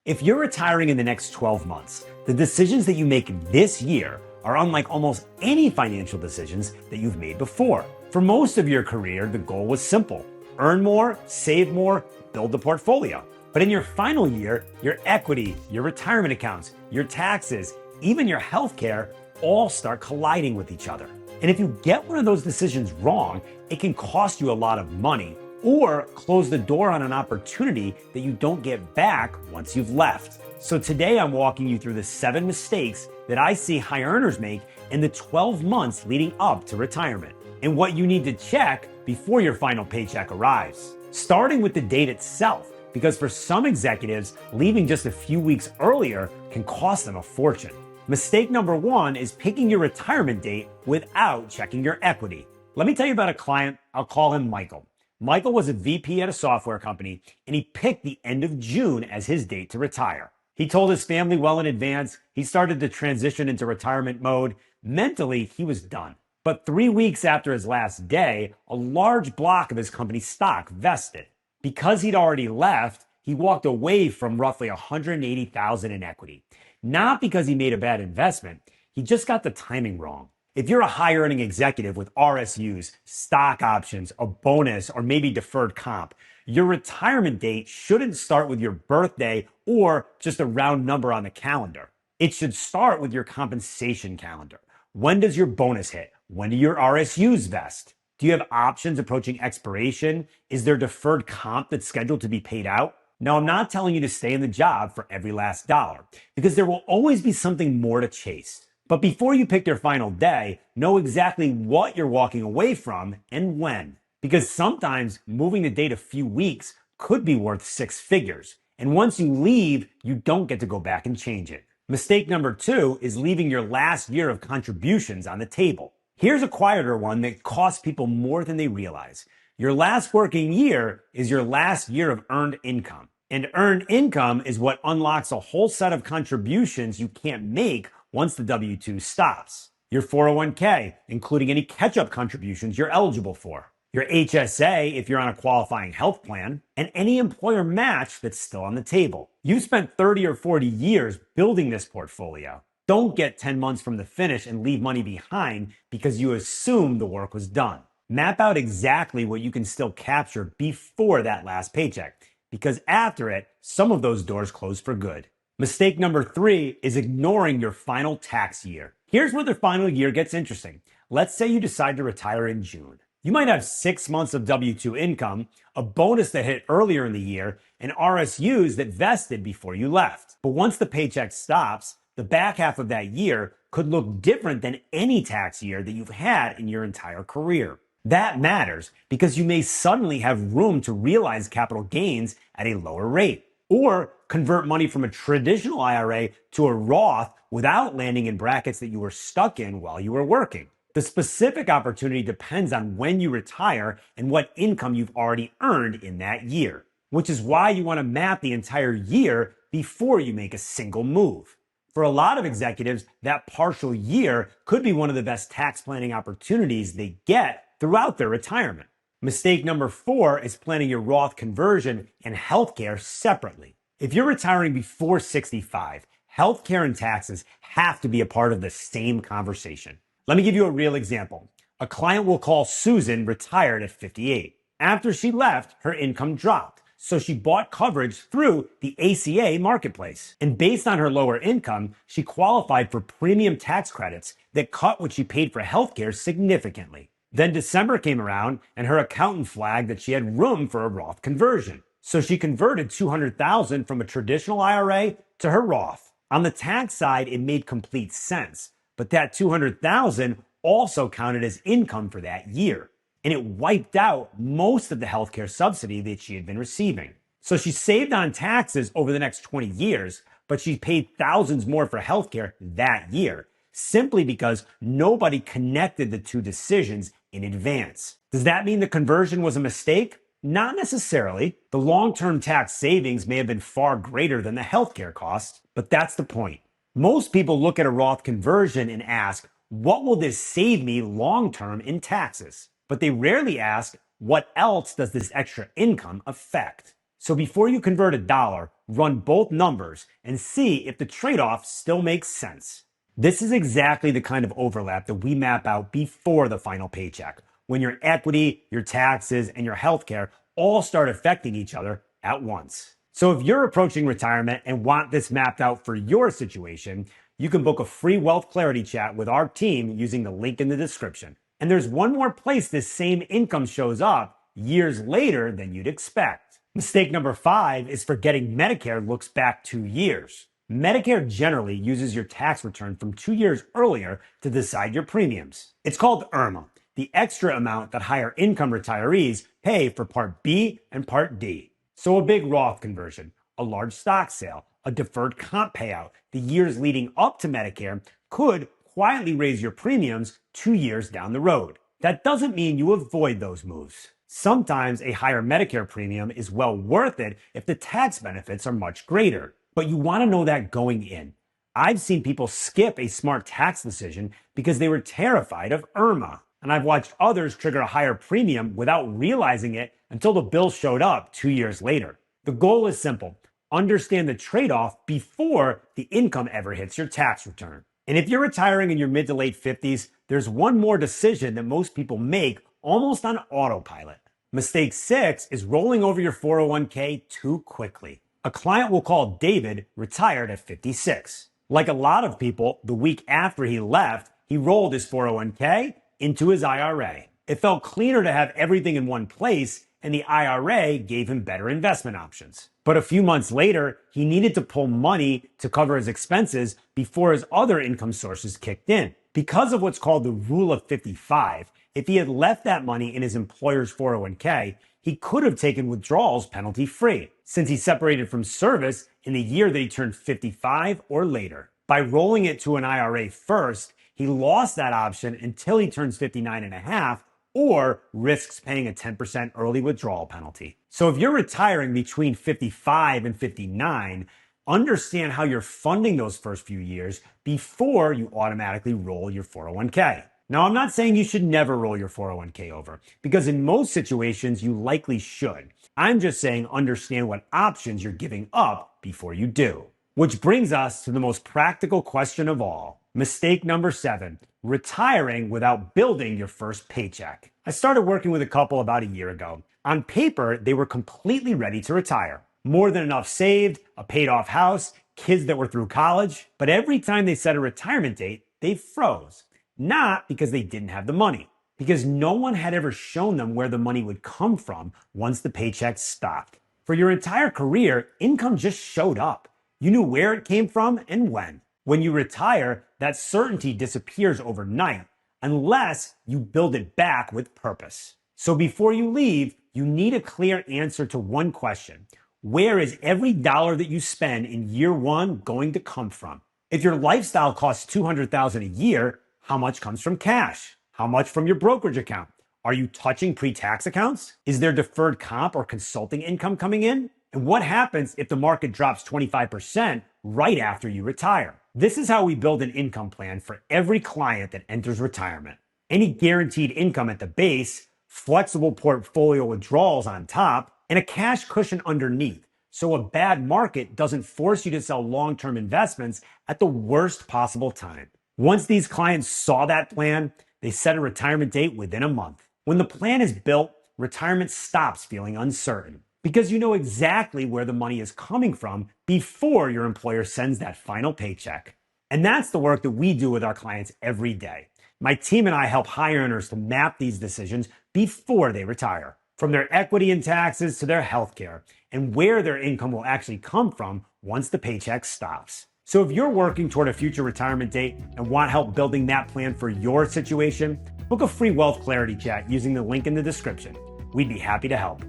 If you're retiring in the next 12 months, the decisions that you make this year are unlike almost any financial decisions that you've made before. For most of your career, the goal was simple: earn more, save more, build the portfolio. But in your final year, your equity, your retirement accounts, your taxes, even your healthcare all start colliding with each other. And if you get one of those decisions wrong, it can cost you a lot of money or close the door on an opportunity that you don't get back once you've left. So today I'm walking you through the 7 mistakes that I see high earners make in the 12 months leading up to retirement, and what you need to check before your final paycheck arrives. Starting with the date itself, because for some executives, leaving just a few weeks earlier can cost them a fortune. Mistake number 1 is picking your retirement date without checking your equity. Let me tell you about a client. I'll call him Michael. Michael was a VP at a software company, and he picked the end of June as his date to retire. He told his family well in advance. He started to transition into retirement mode. Mentally, he was done. But 3 weeks after his last day, a large block of his company's stock vested. Because he'd already left, he walked away from roughly $180,000 in equity. Not because he made a bad investment, he just got the timing wrong. If you're a high-earning executive with RSUs, stock options, a bonus, or maybe deferred comp, your retirement date shouldn't start with your birthday or just a round number on the calendar. It should start with your compensation calendar. When does your bonus hit? When do your RSUs vest? Do you have options approaching expiration? Is there deferred comp that's scheduled to be paid out? Now, I'm not telling you to stay in the job for every last dollar, because there will always be something more to chase. But before you pick your final day, know exactly what you're walking away from and when. Because sometimes moving the date a few weeks could be worth 6 figures. And once you leave, you don't get to go back and change it. Mistake number 2 is leaving your last year of contributions on the table. Here's a quieter one that costs people more than they realize. Your last working year is your last year of earned income. And earned income is what unlocks a whole set of contributions you can't make once the W-2 stops. Your 401k, including any catch-up contributions you're eligible for. Your HSA, if you're on a qualifying health plan, and any employer match that's still on the table. You spent 30 or 40 years building this portfolio. Don't get 10 months from the finish and leave money behind because you assume the work was done. Map out exactly what you can still capture before that last paycheck, because after it, some of those doors close for good. Mistake number 3 is ignoring your final tax year. Here's where the final year gets interesting. Let's say you decide to retire in June. You might have 6 months of W-2 income, a bonus that hit earlier in the year, and RSUs that vested before you left. But once the paycheck stops, the back half of that year could look different than any tax year that you've had in your entire career. That matters because you may suddenly have room to realize capital gains at a lower rate, or convert money from a traditional IRA to a Roth without landing in brackets that you were stuck in while you were working. The specific opportunity depends on when you retire and what income you've already earned in that year, which is why you want to map the entire year before you make a single move. For a lot of executives, that partial year could be one of the best tax planning opportunities they get throughout their retirement. Mistake number 4 is planning your Roth conversion and healthcare separately. If you're retiring before 65, healthcare and taxes have to be a part of the same conversation. Let me give you a real example. A client we'll call Susan retired at 58. After she left, her income dropped, so she bought coverage through the ACA marketplace. And based on her lower income, she qualified for premium tax credits that cut what she paid for healthcare significantly. Then December came around and her accountant flagged that she had room for a Roth conversion. So she converted $200,000 from a traditional IRA to her Roth. On the tax side, it made complete sense, but that $200,000 also counted as income for that year, and it wiped out most of the healthcare subsidy that she had been receiving. So she saved on taxes over the next 20 years, but she paid thousands more for healthcare that year, simply because nobody connected the two decisions in advance. Does that mean the conversion was a mistake? Not necessarily. The long-term tax savings may have been far greater than the healthcare costs, but that's the point. Most people look at a Roth conversion and ask, what will this save me long-term in taxes? But they rarely ask, what else does this extra income affect? So before you convert a dollar, run both numbers, and see if the trade-off still makes sense. This is exactly the kind of overlap that we map out before the final paycheck, when your equity, your taxes, and your healthcare all start affecting each other at once. So if you're approaching retirement and want this mapped out for your situation, you can book a free wealth clarity chat with our team using the link in the description. And there's one more place this same income shows up years later than you'd expect. Mistake number 5 is forgetting Medicare looks back 2 years. Medicare generally uses your tax return from 2 years earlier to decide your premiums. It's called IRMAA, the extra amount that higher income retirees pay for Part B and Part D. So a big Roth conversion, a large stock sale, a deferred comp payout the years leading up to Medicare could quietly raise your premiums 2 years down the road. That doesn't mean you avoid those moves. Sometimes a higher Medicare premium is well worth it if the tax benefits are much greater. But you want to know that going in. I've seen people skip a smart tax decision because they were terrified of IRMAA. And I've watched others trigger a higher premium without realizing it until the bill showed up 2 years later. The goal is simple. Understand the trade-off before the income ever hits your tax return. And if you're retiring in your mid to late 50s, there's one more decision that most people make almost on autopilot. Mistake 6 is rolling over your 401k too quickly. A client we'll call David retired at 56. Like a lot of people, the week after he left, he rolled his 401k into his IRA. It felt cleaner to have everything in one place, and the IRA gave him better investment options. But a few months later, he needed to pull money to cover his expenses before his other income sources kicked in. Because of what's called the rule of 55, if he had left that money in his employer's 401k, he could have taken withdrawals penalty-free, since he separated from service in the year that he turned 55 or later. By rolling it to an IRA first, he lost that option until he turns 59 and a half, or risks paying a 10% early withdrawal penalty. So if you're retiring between 55 and 59, understand how you're funding those first few years before you automatically roll your 401k. Now, I'm not saying you should never roll your 401k over, because in most situations, you likely should. I'm just saying understand what options you're giving up before you do. Which brings us to the most practical question of all. Mistake number 7, retiring without building your first paycheck. I started working with a couple about a year ago. On paper, they were completely ready to retire. More than enough saved, a paid off house, kids that were through college. But every time they set a retirement date, they froze. Not because they didn't have the money, because no one had ever shown them where the money would come from once the paycheck stopped. For your entire career, income just showed up. You knew where it came from and when. When you retire, that certainty disappears overnight unless you build it back with purpose. So before you leave, you need a clear answer to one question. Where is every dollar that you spend in year 1 going to come from? If your lifestyle costs $200,000 a year, how much comes from cash? How much from your brokerage account? Are you touching pre-tax accounts? Is there deferred comp or consulting income coming in? And what happens if the market drops 25% right after you retire? This is how we build an income plan for every client that enters retirement. Any guaranteed income at the base, flexible portfolio withdrawals on top, and a cash cushion underneath, so a bad market doesn't force you to sell long-term investments at the worst possible time. Once these clients saw that plan, they set a retirement date within a month. When the plan is built, retirement stops feeling uncertain because you know exactly where the money is coming from before your employer sends that final paycheck. And that's the work that we do with our clients every day. My team and I help high earners to map these decisions before they retire, from their equity and taxes to their healthcare, and where their income will actually come from once the paycheck stops. So if you're working toward a future retirement date and want help building that plan for your situation, book a free wealth clarity chat using the link in the description. We'd be happy to help.